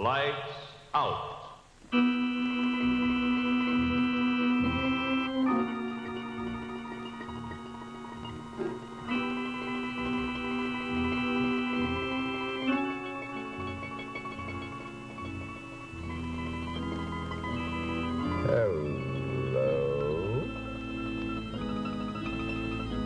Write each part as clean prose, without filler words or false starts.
Lights out.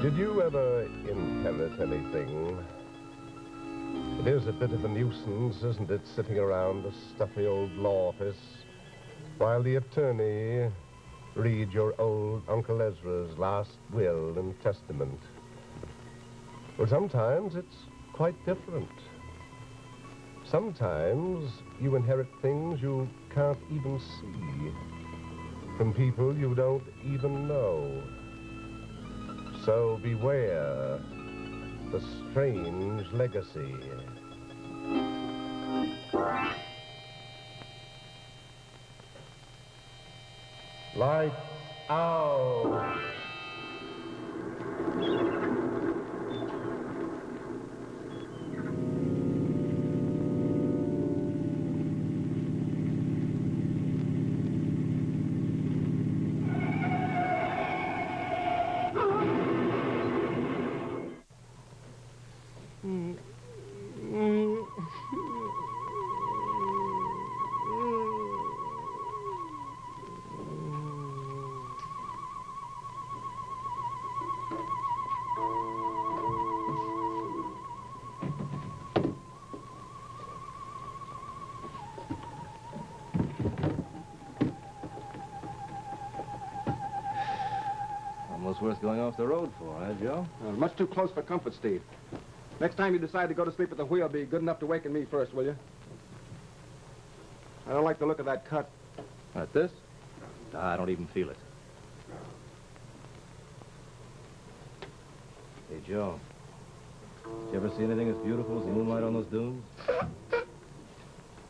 Did you ever inherit anything? It is a bit of a nuisance, isn't it, sitting around a stuffy old law office while the attorney reads your old Uncle Ezra's last will and testament? Well, sometimes it's quite different. Sometimes you inherit things you can't even see from people you don't even know. So beware the strange legacy. Lights out. Almost worth going off the road for, eh, Joe? Much too close for comfort, Steve. Next time you decide to go to sleep at the wheel, be good enough to waken me first, will you? I don't like the look of that cut. Like this? I don't even feel it. Hey, Joe. Did you ever see anything as beautiful as the moonlight on those dunes?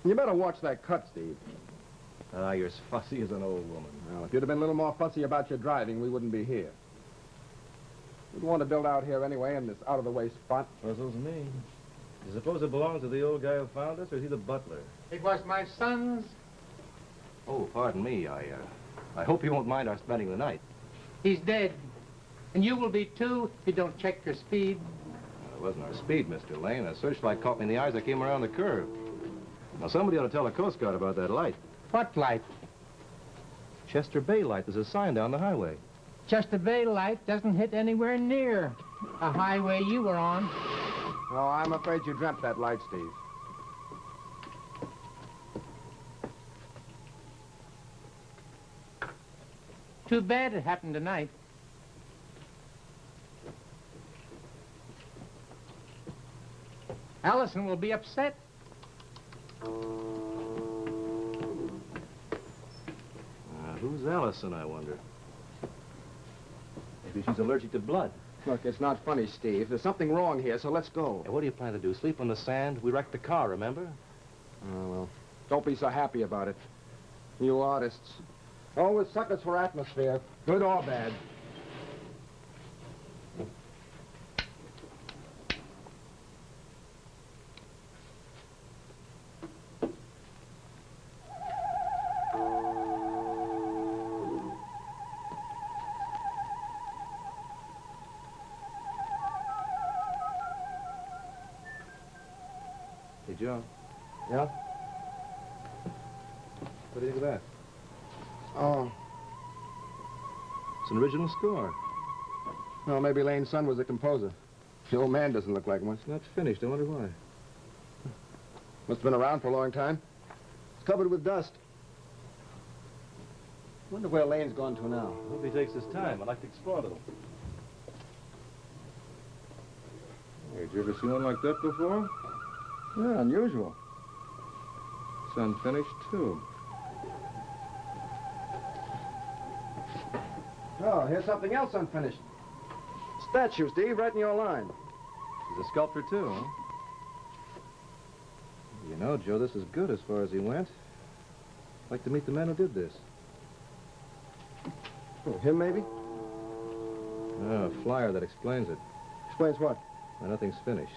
You better watch that cut, Steve. Ah, you're as fussy as an old woman. Well, if you'd have been a little more fussy about your driving, we wouldn't be here. We'd want to build out here anyway in this out-of-the-way spot. Puzzles me. You suppose it belongs to the old guy who found us, or is he the butler? It was my son's. Oh, pardon me. I hope you won't mind our spending the night. He's dead. And you will be too if you don't check your speed. It wasn't our speed, Mr. Lane. A searchlight caught me in the eyes. I came around the curve. Now, somebody ought to tell the Coast Guard about that light. What light? Chester Bay light. There's a sign down the highway. Chester Bay light doesn't hit anywhere near a highway you were on. Oh, I'm afraid you dreamt that light, Steve. Too bad it happened tonight. Allison will be upset. Who's Allison, I wonder? Maybe she's allergic to blood. Look, it's not funny, Steve. There's something wrong here, so let's go. Hey, what do you plan to do? Sleep on the sand? We wrecked the car, remember? Oh, well, don't be so happy about it. You artists. Always suckers for atmosphere, good or bad. Hey, Joe. Yeah? What do you think of that? Oh. It's an original score. Well, maybe Lane's son was the composer. The old man doesn't look like much. It's not finished. I wonder why. Must have been around for a long time. It's covered with dust. Wonder where Lane's gone to now. I hope he takes his time. I'd like to explore a little. Hey, did you ever see one like that before? Yeah, unusual. It's unfinished, too. Oh, here's something else unfinished. Statue, Steve, right in your line. He's a sculptor, too, huh? You know, Joe, this is good as far as he went. I'd like to meet the man who did this. Oh, him, maybe? A flyer that explains it. Explains what? Why nothing's finished.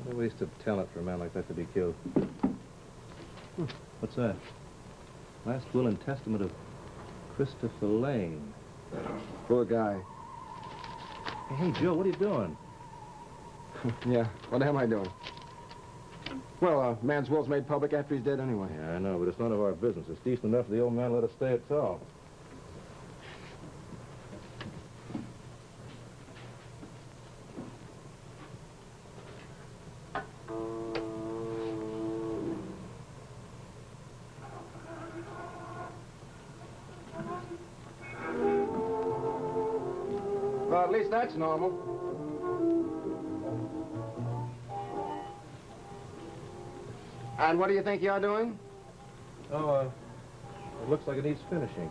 What a waste of talent for a man like that to be killed. What's that? Last will and testament of Christopher Lane. Poor guy. Hey, Joe, what are you doing? Yeah, what am I doing? Well, man's will's made public after he's dead anyway. Yeah, I know, but it's none of our business. It's decent enough for the old man to let us stay at all. Well, at least that's normal. And what do you think you're doing? Oh, it looks like it needs finishing.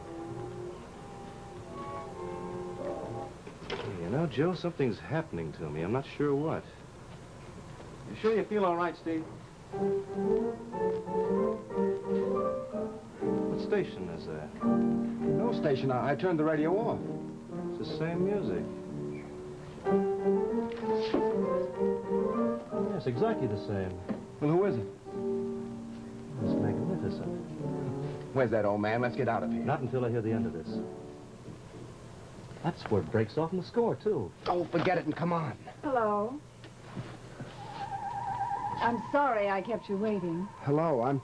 You know, Joe, something's happening to me. I'm not sure what. You sure you feel all right, Steve? What station is that? No station. I turned the radio off. It's the same music. Yes, exactly the same. Well, who is it? It's magnificent. Where's that old man? Let's get out of here. Not until I hear the end of this. That's where it breaks off in the score, too. Oh, forget it and come on. Hello. I'm sorry I kept you waiting. Hello,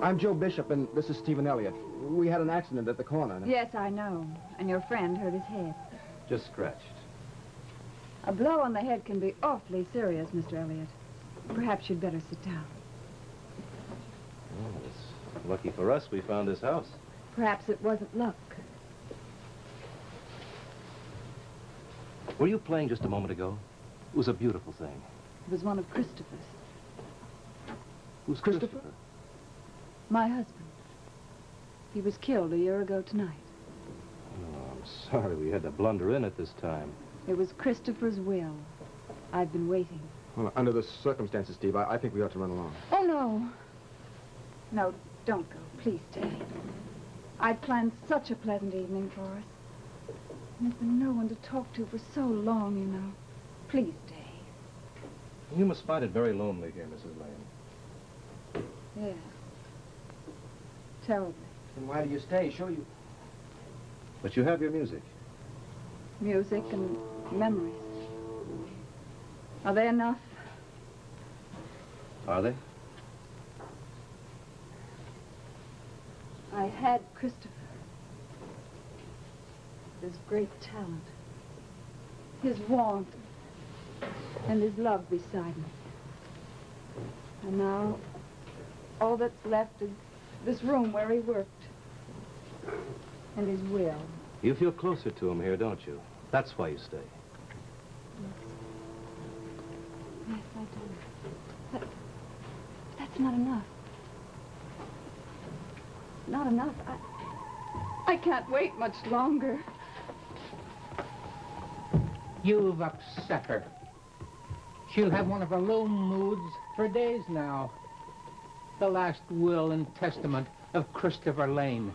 I'm Joe Bishop, and this is Stephen Elliott. We had an accident at the corner. Yes, I know. And your friend hurt his head. Just scratched. A blow on the head can be awfully serious, Mr. Elliott. Perhaps you'd better sit down. Well, it's lucky for us we found this house. Perhaps it wasn't luck. Were you playing just a moment ago? It was a beautiful thing. It was one of Christopher's. Who's Christopher? My husband. He was killed a year ago tonight. Oh, I'm sorry we had to blunder in at this time. It was Christopher's will. I've been waiting. Well, under the circumstances, Steve, I think we ought to run along. Oh, no. No, don't go. Please stay. I'd planned such a pleasant evening for us. And there's been no one to talk to for so long, you know. Please stay. You must find it very lonely here, Mrs. Lane. Yeah. Terribly. Then why do you stay? Sure you... But you have your music. Music and memories. Are they enough? Are they? I had Christopher. His great talent. His warmth. And his love beside me. And now, all that's left is this room where he worked. And his will. You feel closer to him here, don't you? That's why you stay. Yes, I do. But that's not enough. Not enough. I can't wait much longer. You've upset her. She'll have one of her low moods for days now. The last will and testament of Christopher Lane.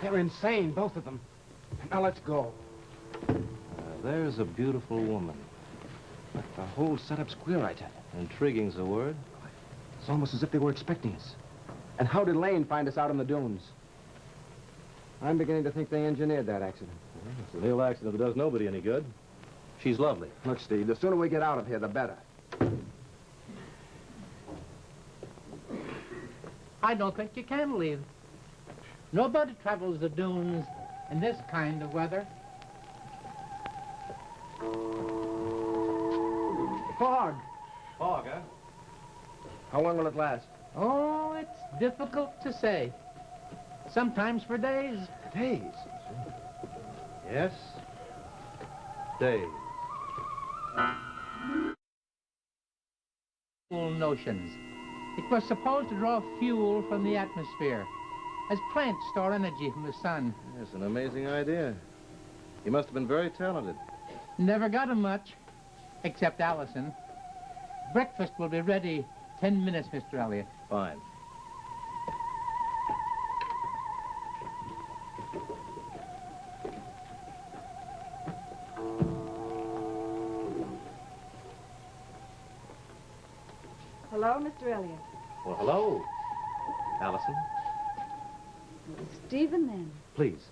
They're insane, both of them. Now let's go. There's a beautiful woman. The whole setup's queer, I tell you. Intriguing's the word. It's almost as if they were expecting us. And how did Lane find us out in the dunes? I'm beginning to think they engineered that accident. It's a real accident that does nobody any good. She's lovely. Look, Steve, the sooner we get out of here, the better. I don't think you can leave. Nobody travels the dunes in this kind of weather. Fog. Fog, huh? How long will it last? Oh, it's difficult to say. Sometimes for days. Days. Yes. Days. Notions. It was supposed to draw fuel from the atmosphere, as plants store energy from the sun. Yes, an amazing idea. You must have been very talented. Never got him much, except Allison. Breakfast will be ready 10 minutes, Mr. Elliott. Fine. Hello, Mr. Elliot. Well, hello, Allison. Stephen, then. Please.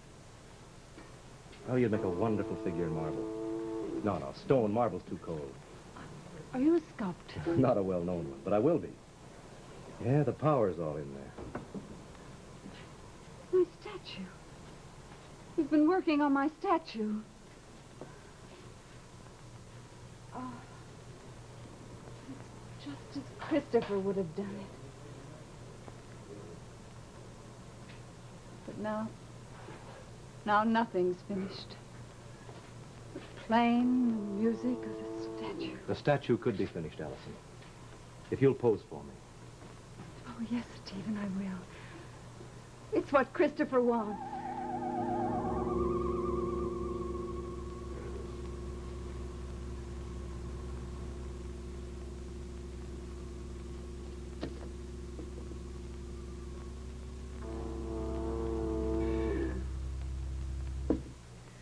Oh, you'd make a wonderful figure in marble. No, stone. Marble's too cold. Are you a sculptor? Not a well-known one, but I will be. Yeah, the power's all in there. My statue. You've been working on my statue. Oh. It's just as Christopher would have done it. But now nothing's finished. The playing, the music of the statue. The statue could be finished, Allison. If you'll pose for me. Oh, yes, Stephen, I will. It's what Christopher wants.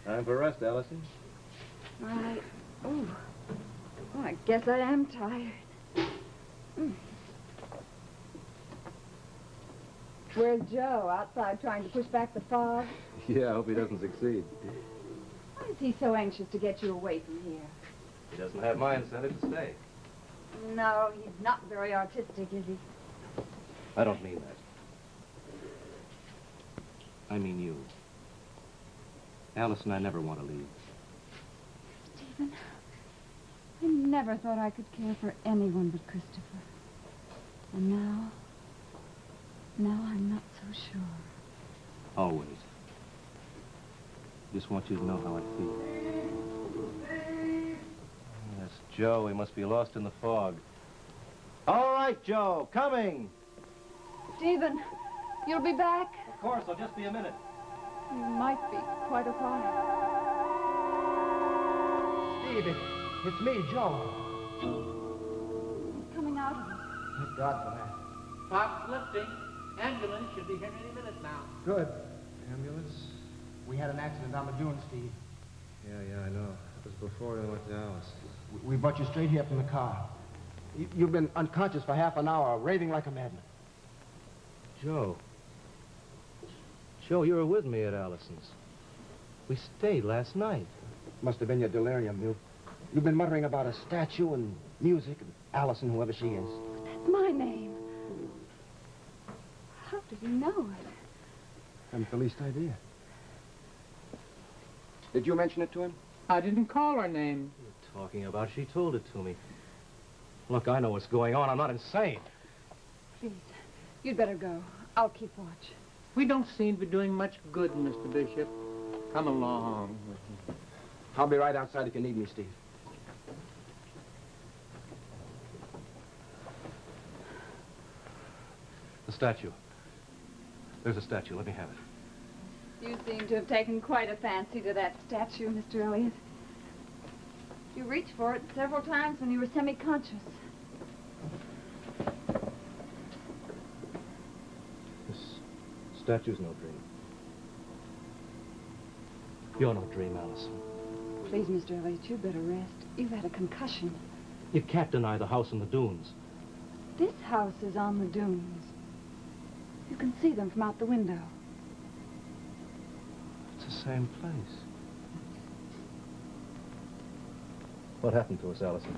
Time for rest, Allison. I guess I am tired. Where's Joe? Outside trying to push back the fog? Yeah, I hope he doesn't succeed. Why is he so anxious to get you away from here? He doesn't have my incentive to stay. No, he's not very artistic, is he? I don't mean that. I mean you. Allison, I never want to leave. Stephen, I never thought I could care for anyone but Christopher. And now I'm not so sure. Always. Just want you to know how I feel. Yes, Joe, he must be lost in the fog. All right, Joe, coming. Stephen, you'll be back? Of course, I'll just be a minute. You might be quite a while. Steve, it's me, Joe. He's coming out of it. Thank God for that. Pop's lifting. Ambulance should be here any minute now. Good. Ambulance? We had an accident on the dune, Steve. Yeah, I know. It was before we went to Alice. We brought you straight here from the car. You've been unconscious for half an hour, raving like a madman. Joe, you were with me at Allison's. We stayed last night. Must have been your delirium. You've been muttering about a statue and music and Allison, whoever she is. That's my name. How did you know it? Haven't the least idea. Did you mention it to him? I didn't call her name. What are you talking about? She told it to me. Look, I know what's going on. I'm not insane. Please, you'd better go. I'll keep watch. We don't seem to be doing much good, Mr. Bishop. Come along. I'll be right outside if you need me, Steve. The statue. There's a statue. Let me have it. You seem to have taken quite a fancy to that statue, Mr. Elliot. You reached for it several times when you were semi-conscious. This statue's no dream. You're no dream, Allison. Please, Mr. Elliot, you'd better rest. You've had a concussion. You can't deny the house in the dunes. This house is on the dunes. You can see them from out the window. It's the same place. What happened to us, Allison?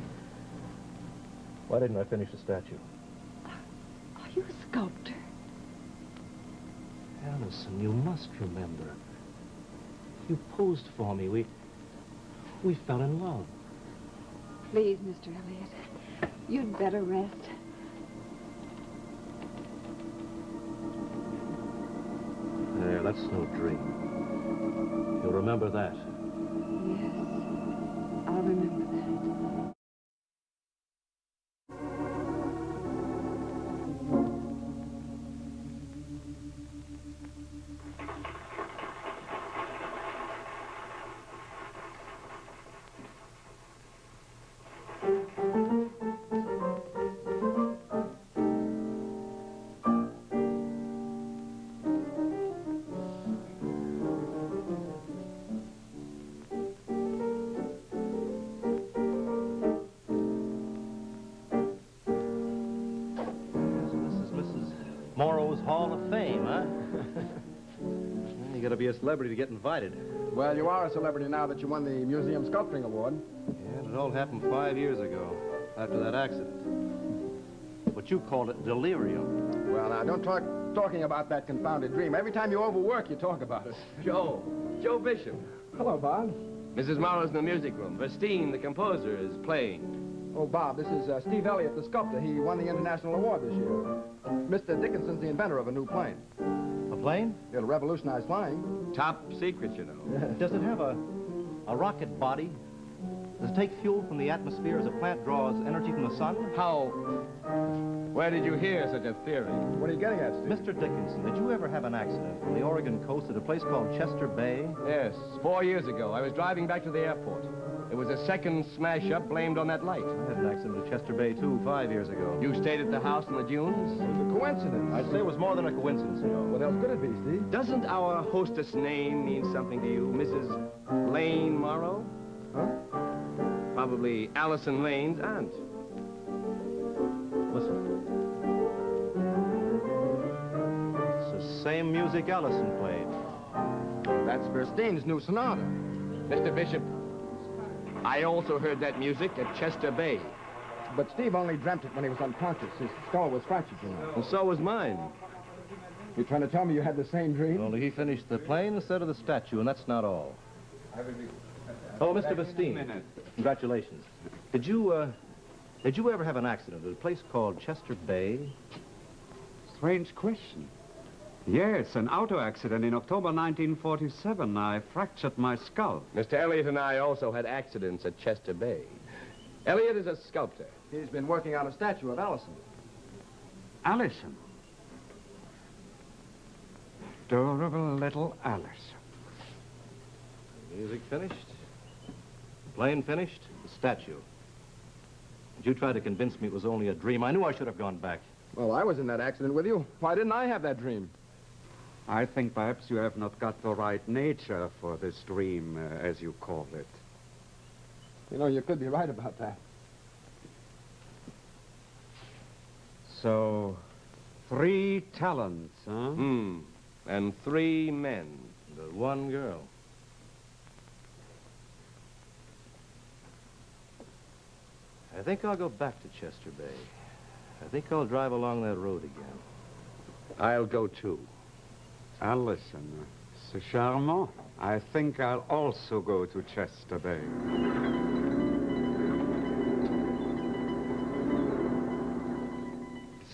Why didn't I finish the statue? Are you a sculptor? Allison, you must remember. You posed for me. We fell in love. Please, Mr. Elliot, you'd better rest. There, that's no dream. You'll remember that. Yes, I'll remember that. Joe's Hall of Fame, huh? Well, you gotta be a celebrity to get invited. Well, you are a celebrity now that you won the Museum Sculpturing Award. Yeah, and it all happened 5 years ago, after that accident. But you called it delirium. Well, now, don't talking about that confounded dream. Every time you overwork, you talk about it. Joe Bishop. Hello, Bob. Mrs. Morrow's in the music room. Verstein, the composer, is playing. Oh, Bob, this is Steve Elliott, the sculptor. He won the International Award this year. Mr. Dickinson's the inventor of a new plane. A plane? It'll revolutionize flying. Top secret, you know. Does it have a rocket body? Does it take fuel from the atmosphere as a plant draws energy from the sun? How? Where did you hear such a theory? What are you getting at, Steve? Mr. Dickinson, did you ever have an accident from the Oregon coast at a place called Chester Bay? Yes, 4 years ago. I was driving back to the airport. It was a second smash-up blamed on that light. I had an accident at Chester Bay, too, 5 years ago. You stayed at the house in the dunes? It was a coincidence. I'd say it was more than a coincidence, Joe. What else could it be, Steve? Doesn't our hostess' name mean something to you, Mrs. Lane Morrow? Huh? Probably Allison Lane's aunt. Listen. It's the same music Allison played. That's Verstein's new sonata. Mr. Bishop, I also heard that music at Chester Bay. But Steve only dreamt it when he was unconscious. His skull was fractured, you know. And so was mine. You're trying to tell me you had the same dream? Only he finished the plane instead of the statue, and that's not all. Oh, Mr. Verstein, congratulations. Did you ever have an accident at a place called Chester Bay? Strange question. Yes, an auto accident in October 1947. I fractured my skull. Mr. Elliott and I also had accidents at Chester Bay. Elliott is a sculptor. He's been working on a statue of Allison. Allison. Adorable little Allison. Music finished, the plane finished, the statue. Did you try to convince me it was only a dream? I knew I should have gone back. Well, I was in that accident with you. Why didn't I have that dream? I think perhaps you have not got the right nature for this dream, as you call it. You know, you could be right about that. So, 3 talents, huh? And 3 men. And 1 girl. I think I'll go back to Chester Bay. I think I'll drive along that road again. I'll go too. Allison, c'est charmant. I think I'll also go to Chester Bay.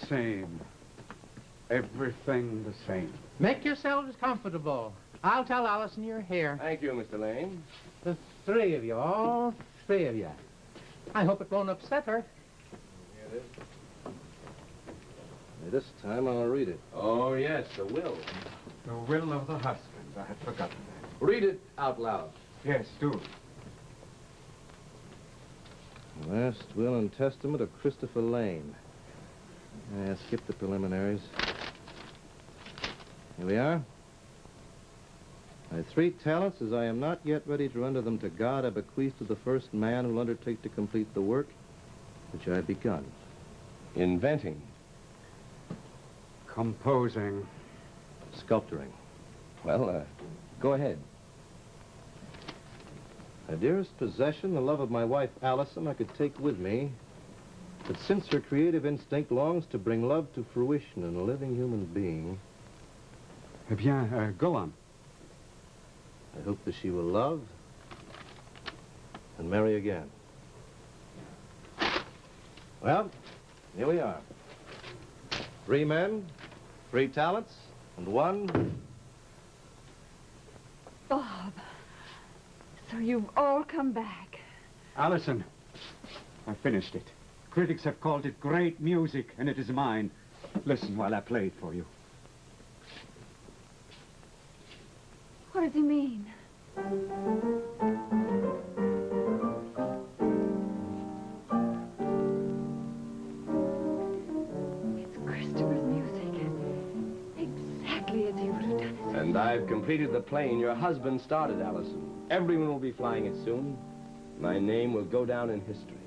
Same. Everything the same. Make yourselves comfortable. I'll tell Allison you're here. Thank you, Mr. Lane. The 3 of you, all 3 of you. I hope it won't upset her. Here it is. This time I'll read it. Oh, yes, the will. The will of the husband. I had forgotten that. Read it out loud. Yes, do. Last will and testament of Christopher Lane. I skipped the preliminaries. Here we are. My 3 talents, as I am not yet ready to render them to God, I bequeath to the first man who will undertake to complete the work which I have begun. Inventing. Composing. Sculpturing. Well, go ahead. My dearest possession, the love of my wife, Allison, I could take with me. But since her creative instinct longs to bring love to fruition in a living human being, Eh bien, go on. I hope that she will love and marry again. Well, here we are. 3 men, 3 talents, and 1... Bob, so you've all come back. Allison, I finished it. Critics have called it great music, and it is mine. Listen while I play it for you. What does he mean? It's Christopher's music. Exactly as he would have done it. And I've completed the plane your husband started, Allison. Everyone will be flying it soon. My name will go down in history.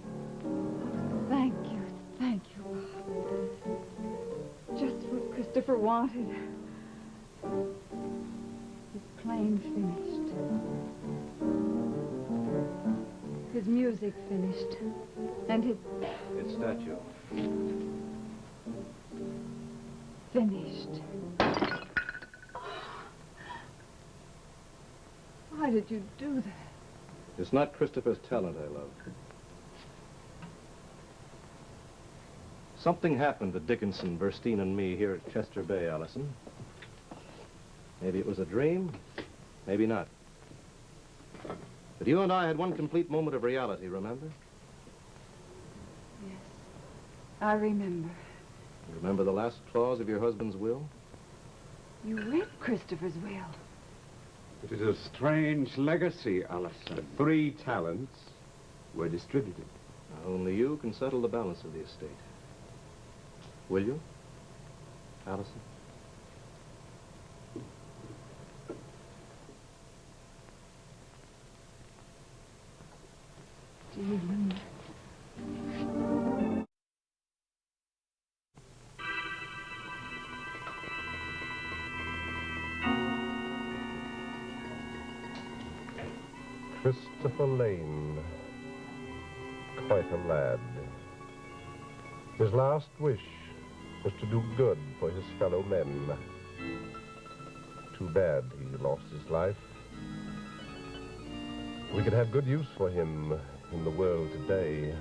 Thank you, Bob. Just what Christopher Christopher wanted. His plane finished. His music finished. And his statue. finished. Why did you do that? It's not Christopher's talent I love. Something happened to Dickinson, Burstein, and me here at Chester Bay, Allison. Maybe it was a dream, maybe not. But you and I had one complete moment of reality, remember? Yes, I remember. Remember the last clause of your husband's will? You read Christopher's will. It is a strange legacy, Allison. 3 talents were distributed. Now, only you can settle the balance of the estate. Will you, Allison? Do you remember? Christopher Lane, quite a lad. His last wish was to do good for his fellow men. Too bad he lost his life. We could have good use for him in the world today.